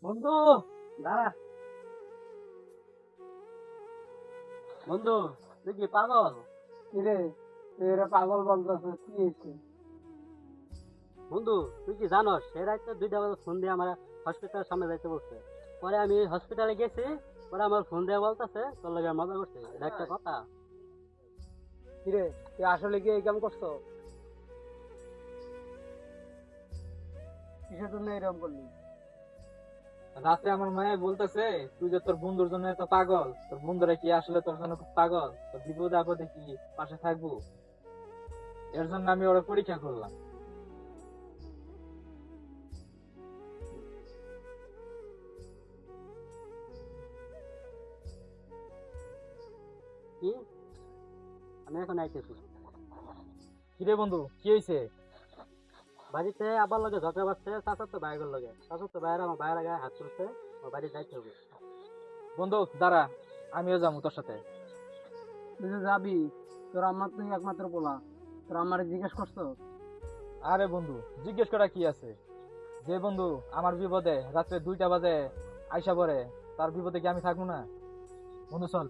বন্ধু দাঁড়া। বন্ধু তুই কি পাগল? কিরে তুই এরা পাগল বলতেছিস, কি হয়েছে? বন্ধু তুই কি জানোস সে রাতে 2টা বাজে ফোন দিয়ে আমার হসপিটালের সামনে যাইতে বলছে। পরে আমি হসপিটালে গেছি। পরে আমার ফোন দিয়ে বলতেছে তোর লাগে মজা করছে, এটা একটা কথা? কিরে তুই আসলে কি এই কাম করছো? কিসের জন্য এরকম করলি? রাতে আমার মায়ে বলতেছে তুই যে তোর বন্ধুর জন্য এত পাগল, তোর বন্ধুরা কি আসলে তোর জন্য খুব পাগল, তোর বিপদে আপদে কি পাশে থাকবো, এর জন্য আমি ওরা পরীক্ষা করলাম। কি? আমি এখন আইতেছি। কিরে বন্ধু কি হয়েছে? বাড়িতে আবার লগে ঝগড়া বাজছে চাচাতো ভাইয়ের লগে। চাচাতো ভাইয়ের আমার ভাইয়ের গায়ে হাত তুলছে। আমার বাড়ি যাইতে হবে। বন্ধু দাঁড়া, আমিও যাবো তোর সাথে। তুই যে যাবি, তোর আমার তুই একমাত্র বলা, তোর আমারে জিজ্ঞেস করছো? আরে বন্ধু জিজ্ঞেস করা কি আছে, যে বন্ধু আমার বিপদে রাত্রে 2টা বাজে আইসা পড়ে, তার বিপদে কি আমি থাকবো না? বন্ধু চল।